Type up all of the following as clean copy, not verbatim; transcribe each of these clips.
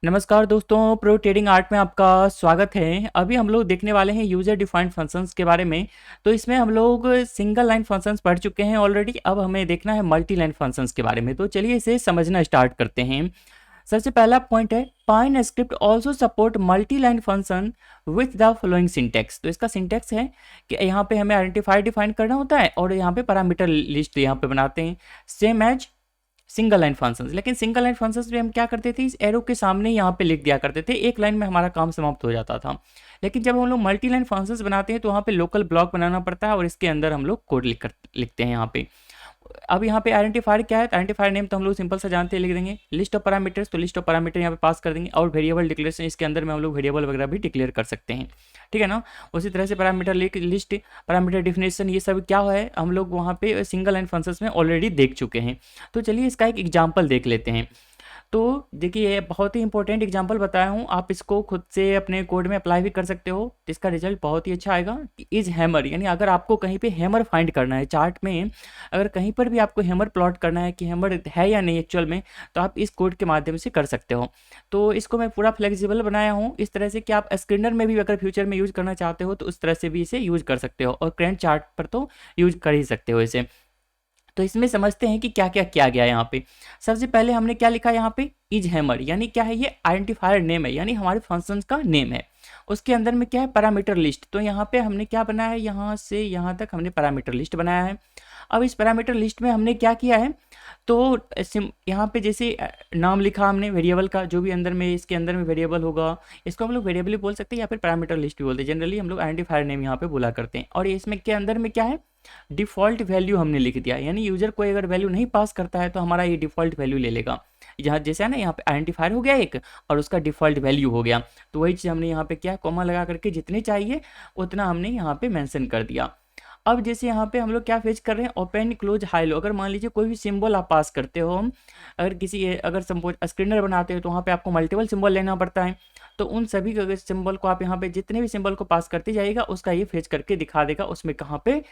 नमस्कार दोस्तों, pro trading art में आपका स्वागत है। अभी हम लोग देखने वाले हैं यूज़र डिफाइंड फंक्शंस के बारे में। तो इसमें हम लोग सिंगल लाइन फंक्शंस पढ़ चुके हैं ऑलरेडी। अब हमें देखना है मल्टी लाइन फंक्शंस के बारे में। तो चलिए इसे समझना स्टार्ट करते हैं। सबसे पहला पॉइंट है, pine script also support multi line function with the following syntax. तो इसका सिंटेक्स है कि यहाँ पे हमें आइडेंटिफायर डिफाइन करना होता है और यहाँ पे पैरामीटर लिस्ट यहाँ पे बनाते हैं, same as single line functions. लेकिन सिंगल लाइन फंक्शंस में हम क्या करते थे, इस एरो के सामने यहाँ पे लिख दिया करते थे, एक लाइन में हमारा काम समाप्त हो जाता था। लेकिन जब हम लोग मल्टी लाइन फंक्शंस बनाते हैं तो वहाँ पे लोकल ब्लॉक बनाना पड़ता है और इसके अंदर हम लोग कोड लिखते हैं यहाँ पे। अब यहाँ पे आइडेंटिफायर क्या है, आइडेंटिफायर नेम तो हम लोग सिंपल सा जानते हैं, लिख देंगे लिस्ट ऑफ पैरामीटर्स। तो लिस्ट ऑफ पैरामीटर यहाँ पे पास कर देंगे और वेरिएबल डिक्लेरेशन, इसके अंदर में हम लोग वेरिएबल वगैरह भी डिक्लेयर कर सकते हैं, ठीक है ना। उसी तरह से पैरामीटर लिस्ट, पैरामीटर डिफिनेशन, ये सब क्या है हम लोग वहाँ पे सिंगल लाइन फंक्शंस में ऑलरेडी देख चुके हैं। तो चलिए इसका एक एग्जाम्पल देख लेते हैं। तो देखिए ये बहुत ही इंपॉर्टेंट एग्जांपल बताया हूँ, आप इसको खुद से अपने कोड में अप्लाई भी कर सकते हो। तो इसका रिजल्ट बहुत ही अच्छा आएगा। इज हैमर, यानी अगर आपको कहीं पे हैमर फाइंड करना है चार्ट में, अगर कहीं पर भी आपको हैमर प्लॉट करना है कि हैमर है या नहीं एक्चुअल में, तो आप इस कोड के माध्यम से कर सकते हो। तो इसको मैं पूरा फ्लेक्सिबल बनाया हूँ इस तरह से कि आप स्क्रीनर में भी अगर फ्यूचर में यूज़ करना चाहते हो तो उस तरह से भी इसे यूज़ कर सकते हो, और करेंट चार्ट पर तो यूज कर ही सकते हो इसे। तो इसमें समझते हैं कि क्या क्या किया गया यहाँ पे। सबसे पहले हमने क्या लिखा यहाँ पे, इज हैमर, यानी क्या है, ये आइडेंटिफायर नेम है, यानी हमारे फंक्शन का नेम है। उसके अंदर में क्या है, पैरामीटर लिस्ट। तो यहाँ पे हमने क्या बनाया है, यहाँ से यहाँ तक हमने पैरामीटर लिस्ट बनाया है। अब इस पैरामीटर लिस्ट में हमने क्या किया है, तो यहाँ पे जैसे नाम लिखा हमने वेरिएबल का, जो भी अंदर में इसके अंदर में वेरिएबल होगा, इसको हम लोग वेरिएबल ही बोल सकते हैं या फिर पैरामीटर लिस्ट भी बोलते हैं। जनरली हम लोग आइडेंटिफायर नेम यहाँ पे बोला करते हैं। और इसमें के अंदर में क्या है, डिफ़ॉल्ट वैल्यू हमने लिख दिया, यानी यूजर कोई अगर वैल्यू नहीं पास करता है तो हमारा ये डिफ़ॉल्ट वैल्यू ले लेगा। यहाँ जैसे है ना, यहाँ पे आइडेंटिफायर हो गया एक और उसका डिफ़ॉल्ट वैल्यू हो गया। तो वही चीज़ हमने यहाँ पे क्या, कॉमा लगा करके जितने चाहिए उतना हमने यहाँ पे मेंशन कर दिया। अब जैसे यहाँ पे हम लोग क्या फेच कर रहे हैं, ओपन क्लोज हाई लो। अगर मान लीजिए कोई भी सिंबल आप पास करते हो, हम अगर किसी अगर सपोज स्क्रीनर बनाते हो तो वहाँ पे आपको मल्टीपल सिंबल लेना पड़ता है। तो उन सभी अगर सिंबल को आप यहाँ पे जितने भी सिंबल को पास करते जाइएगा, उसका ये फेच करके दिखा देगा उसमें कहाँ पे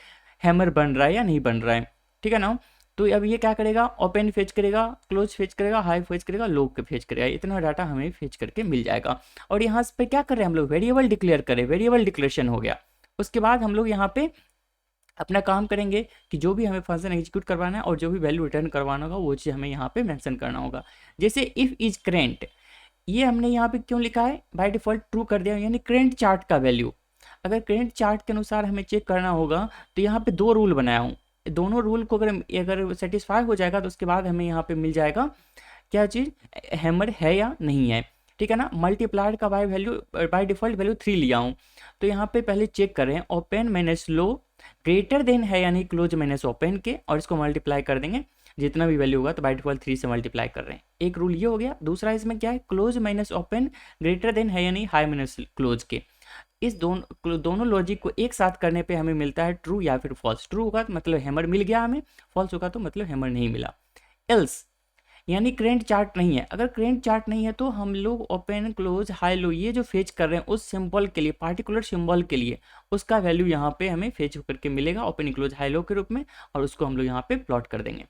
हैमर बन रहा है या नहीं बन रहा है, ठीक है ना। तो अब ये क्या करेगा, ओपन फेच करेगा, क्लोज फेच करेगा, हाई फेच करेगा, लो के फेच करेगा। इतना डाटा हमें फेच करके मिल जाएगा। और यहाँ पे क्या कर रहे हैं हम लोग, वेरिएबल डिक्लेयर करें, वेरिएबल डिक्लेरेशन हो गया। उसके बाद हम लोग यहाँ पे अपना काम करेंगे कि जो भी हमें फंक्शन एग्जीक्यूट करवाना है और जो भी वैल्यू रिटर्न करवाना होगा वो चीज़ हमें यहाँ पे मेंशन करना होगा। जैसे इफ़ इज करेंट, ये हमने यहाँ पे क्यों लिखा है, बाय डिफ़ॉल्ट ट्रू कर दिया, यानी करेंट चार्ट का वैल्यू। अगर करेंट चार्ट के अनुसार हमें चेक करना होगा तो यहाँ पे दो रूल बनाया हूँ। दोनों रूल को अगर सेटिस्फाई हो जाएगा तो उसके बाद हमें यहाँ पे मिल जाएगा क्या चीज़, हैमर है या नहीं है, ठीक है ना। मल्टीप्लाइड का बाय डिफ़ॉल्ट वैल्यू 3 लिया हूँ। तो यहाँ पे पहले चेक कर रहे हैं, open minus low greater than है यानी क्लोज माइनस ओपन के, और इसको मल्टीप्लाई कर देंगे जितना भी वैल्यू होगा। तो बाय डिफ़ॉल्ट 3 से मल्टीप्लाई कर रहे हैं, एक रूल ये हो गया। दूसरा इसमें क्या है, close minus open greater than है यानी हाई माइनस क्लोज के। इस दोनों लॉजिक को एक साथ करने पे हमें मिलता है ट्रू या फिर फॉल्स। ट्रू होगा तो मतलब हैमर मिल गया हमें, फॉल्स होगा तो मतलब हैमर नहीं मिला। एल्स यानी करेंट चार्ट नहीं है। अगर करेंट चार्ट नहीं है तो हम लोग ओपन क्लोज हाई लो ये जो फेच कर रहे हैं उस सिंबल के लिए, पार्टिकुलर सिंबल के लिए, उसका वैल्यू यहाँ पे हमें फेच करके मिलेगा ओपन क्लोज हाई लो के रूप में, और उसको हम लोग यहाँ पे प्लॉट कर देंगे,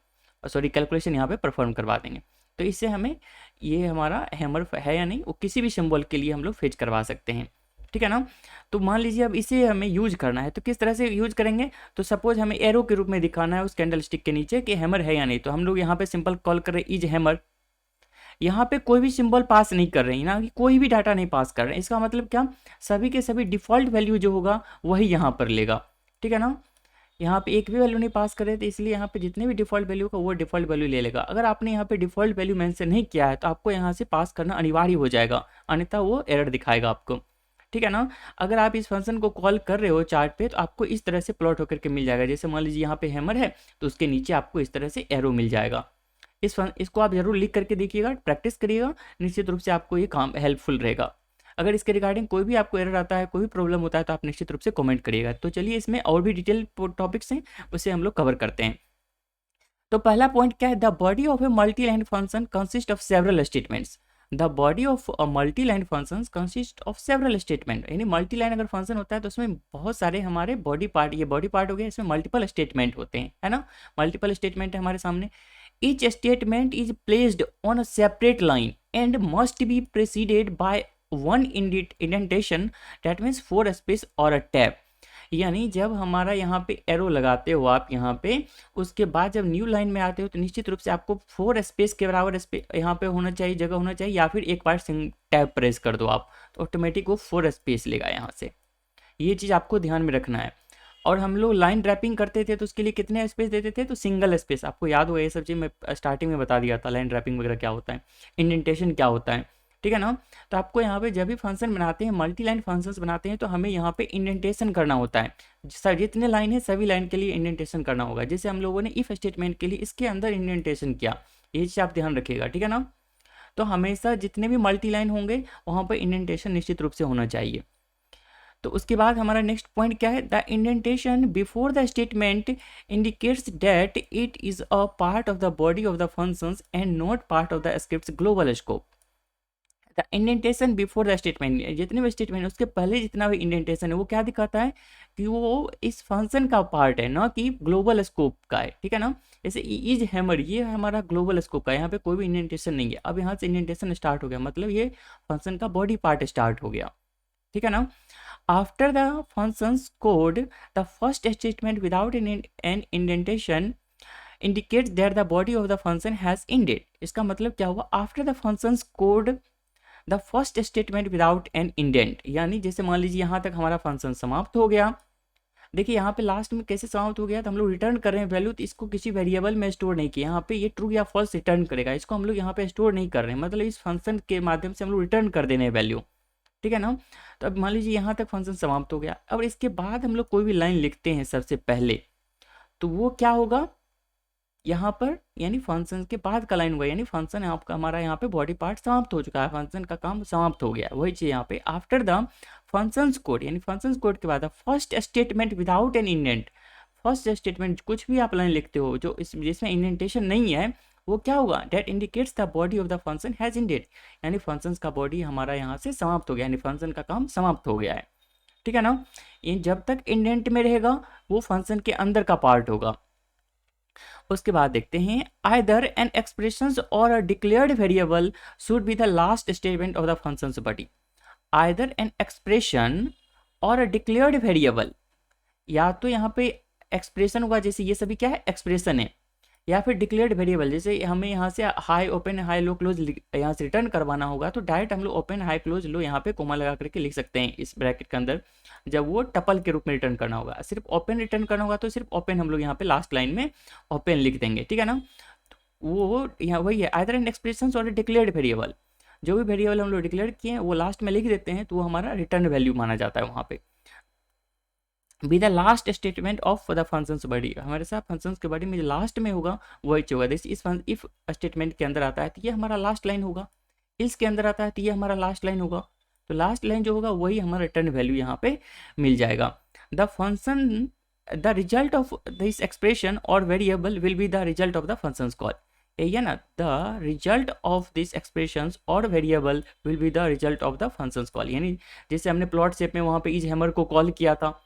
सॉरी कैलकुलेशन यहाँ पे परफॉर्म करवा देंगे। तो इससे हमें ये हमारा हैमर है या नहीं वो किसी भी सिंबल के लिए हम लोग फेच करवा सकते हैं, ठीक है ना। तो मान लीजिए अब इसे हमें यूज करना है तो किस तरह से यूज करेंगे, तो सपोज हमें एरो के रूप में दिखाना है उस कैंडल स्टिक के नीचे कि हैमर है या नहीं। तो हम लोग यहाँ पे सिंपल कॉल कर रहे हैं इज हैमर। यहाँ पे कोई भी सिंबल पास नहीं कर रहे हैं ना, कि कोई भी डाटा नहीं पास कर रहे हैं। इसका मतलब क्या, सभी के सभी डिफ़ॉल्ट वैल्यू जो होगा वही यहाँ पर लेगा, ठीक है ना। यहाँ पे एक भी वैल्यू नहीं पास करे तो इसलिए यहाँ पे जितने भी डिफ़ॉल्ट वैल्यू का वो डिफ़ॉल्ट वैल्यू ले लेगा। अगर आपने यहाँ पे डिफ़ॉल्ट वैल्यू मेंशन नहीं किया है तो आपको यहाँ से पास करना अनिवार्य हो जाएगा, अन्यथा वो एरर दिखाएगा आपको, ठीक है ना। अगर आप इस फंक्शन को कॉल कर रहे हो चार्ट पे तो आपको इस तरह से प्लॉट होकर के मिल जाएगा। जैसे मान लीजिए यहाँ पे हैमर है तो उसके नीचे आपको इस तरह से एरो मिल जाएगा। इसको आप जरूर लिख करके देखिएगा, प्रैक्टिस करिएगा, निश्चित रूप से आपको ये काम हेल्पफुल रहेगा। अगर इसके रिगार्डिंग कोई भी आपको एरर आता है, कोई भी प्रॉब्लम होता है तो आप निश्चित रूप से कमेंट करिएगा। तो चलिए इसमें और भी डिटेल टॉपिक्स हैं उसे हम लोग कवर करते हैं। तो पहला पॉइंट क्या है, the body of a multi line function consist of several statements. The body of a multi line function consist of several statement, यानी मल्टी लाइन अगर फंक्शन होता है तो उसमें बहुत सारे हमारे बॉडी पार्ट, ये बॉडी पार्ट हो गया, इसमें मल्टीपल स्टेटमेंट होते हैं, है ना। मल्टीपल स्टेटमेंट है हमारे सामने। Each statement is placed on a separate line, and must be preceded by one indentation, that means 4 space और अ टैब। यानी जब हमारा यहाँ पे एरो लगाते हो आप यहाँ पे, उसके बाद जब न्यू लाइन में आते हो तो निश्चित रूप से आपको 4 स्पेस के बराबर स्पेस यहाँ पे होना चाहिए, जगह होना चाहिए, या फिर एक बार टैब प्रेस कर दो आप तो ऑटोमेटिक वो 4 स्पेस लेगा यहाँ से। ये चीज़ आपको ध्यान में रखना है। और हम लोग लाइन ड्रैपिंग करते थे तो उसके लिए कितने स्पेस देते थे, तो सिंगल स्पेस। आपको याद होगा ये सब चीज़ मैं स्टार्टिंग में बता दिया था, लाइन ड्रैपिंग वगैरह क्या होता है, इंडेंटेशन क्या होता है, ठीक है ना। तो आपको यहाँ पे जब भी फंक्शन बनाते हैं, मल्टी लाइन फंक्शंस बनाते हैं, तो हमें यहाँ पे इंडेंटेशन करना होता है। जितने लाइन है सभी लाइन के लिए इंडेंटेशन करना होगा। जैसे हम लोगों ने इफ स्टेटमेंट के लिए इसके अंदर इंडेंटेशन किया, ये चीज़ आप ध्यान रखिएगा, ठीक है ना। तो हमेशा जितने भी मल्टी लाइन होंगे वहाँ पर इंडेंटेशन निश्चित रूप से होना चाहिए। तो उसके बाद हमारा नेक्स्ट पॉइंट क्या है, the indentation before the statement indicates that it is a part of the body of the functions and not part of the scripts global scope. The indentation before the statement, जितने भी statement उसके पहले जितना भी indentation है वो क्या दिखाता है कि वो इस फंक्शन का पार्ट है, ना कि ग्लोबल स्कोप का है, ठीक है ना। जैसे इज हैमर, ये हमारा ग्लोबल स्कोप का है, यहाँ पे कोई भी इंडेंटेशन नहीं है। अब यहाँ से इंडेंटेशन स्टार्ट हो गया, मतलब ये फंक्शन का बॉडी पार्ट स्टार्ट हो गया, ठीक है ना। After the function's code, the first statement without an indentation indicates that the body of the function has ended। इसका मतलब क्या हुआ, after the function's code the first statement without an indent, यानी जैसे मान लीजिए यहाँ तक हमारा फंक्शन समाप्त हो गया। देखिए यहाँ पे लास्ट में कैसे समाप्त हो गया, तो हम लोग रिटर्न कर रहे हैं वैल्यू, तो इसको किसी वेरिएबल में स्टोर नहीं किया। यहाँ पे ये ट्रू या फॉल्स रिटर्न करेगा, इसको हम लोग यहाँ पे स्टोर नहीं कर रहे हैं, मतलब इस फंक्शन के माध्यम से हम लोग रिटर्न कर देने वैल्यू, ठीक है ना। तो अब मान लीजिए यहाँ तक फंक्शन समाप्त हो गया। अब इसके बाद हम लोग कोई भी लाइन लिखते हैं सबसे पहले, तो वो क्या होगा यहाँ पर, यानी फंक्शन के बाद का लाइन होगा, यानी फंक्शन आपका हमारा यहाँ पे बॉडी पार्ट समाप्त हो चुका है, फंक्शन का काम समाप्त हो गया। वही चीज़ यहाँ पे आफ्टर द फंक्शंस कोड, यानी फंक्शंस कोड के बाद first statement without an indent. First statement कुछ भी आप लाइन लिखते हो जो जिसमें इंडेंटेशन नहीं है, वो क्या होगा, that indicates the body of the function has ended, यानी फंक्शन का बॉडी हमारा यहाँ से समाप्त हो गया, यानी फंक्शन का काम समाप्त हो गया है, ठीक है ना। ये जब तक इंडेंट में रहेगा वो फंक्शन के अंदर का पार्ट होगा। उसके बाद देखते हैं, आइदर एन एक्सप्रेशन और अ declared variable should be the last statement of the functions body. Either an expression और अ डिक्लेयर्ड वेरिएबल, या तो यहाँ पे एक्सप्रेशन होगा, जैसे ये सभी क्या है एक्सप्रेशन है, या फिर डिक्लेयर्ड वेरिएबल, जैसे हमें यहाँ से high open high low close यहाँ से रिटर्न करवाना होगा, तो डायरेक्ट हम लोग ओपन हाई क्लोज लो यहाँ पे कोमा लगा करके लिख सकते हैं इस ब्रैकेट के अंदर। जब वो टपल के रूप में रिटर्न करना होगा, सिर्फ ओपन रिटर्न करना होगा तो सिर्फ ओपन हम लोग यहाँ पे लास्ट लाइन में ओपन लिख देंगे, ठीक है ना। वो यहाँ वही है, आइदर एन एक्सप्रेशन और डिक्लेयर्ड वेरिएबल, जो भी वेरिएबल हम लोग डिक्लेयर किए हैं वो लास्ट में लिख देते हैं, तो वो हमारा रिटर्न वैल्यू माना जाता है वहाँ पे। Be the last statement of the functions body, हमारे साथ फंक्शंस के बॉडी में जो लास्ट में होगा वही होगा। जैसे इस इफ स्टेटमेंट के अंदर आता है तो ये हमारा लास्ट लाइन होगा, इल्स के अंदर आता है तो ये हमारा लास्ट लाइन होगा, तो लास्ट लाइन जो होगा वही हमारा रिटर्न वैल्यू यहाँ पे मिल जाएगा। The function the result of this expression और variable will be the result of the functions call, यही है ना, the result of this expression और variable will be the result of the functions call. यानी जैसे हमने प्लॉट शेप में वहाँ पे इज हैमर को कॉल किया था,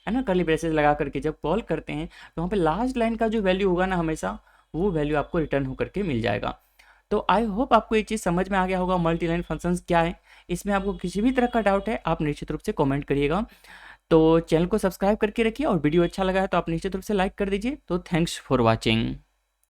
है ना, कर्ली ब्रेसेस लगा करके जब कॉल करते हैं तो वहाँ पे लास्ट लाइन का जो वैल्यू होगा ना हमेशा वो वैल्यू आपको रिटर्न होकर के मिल जाएगा। तो आई होप आपको ये चीज़ समझ में आ गया होगा मल्टी लाइन फंक्शंस क्या है। इसमें आपको किसी भी तरह का डाउट है आप निश्चित रूप से कमेंट करिएगा। तो चैनल को सब्सक्राइब करके रखिए और वीडियो अच्छा लगा है तो आप निश्चित रूप से लाइक कर दीजिए। तो थैंक्स फॉर वॉचिंग।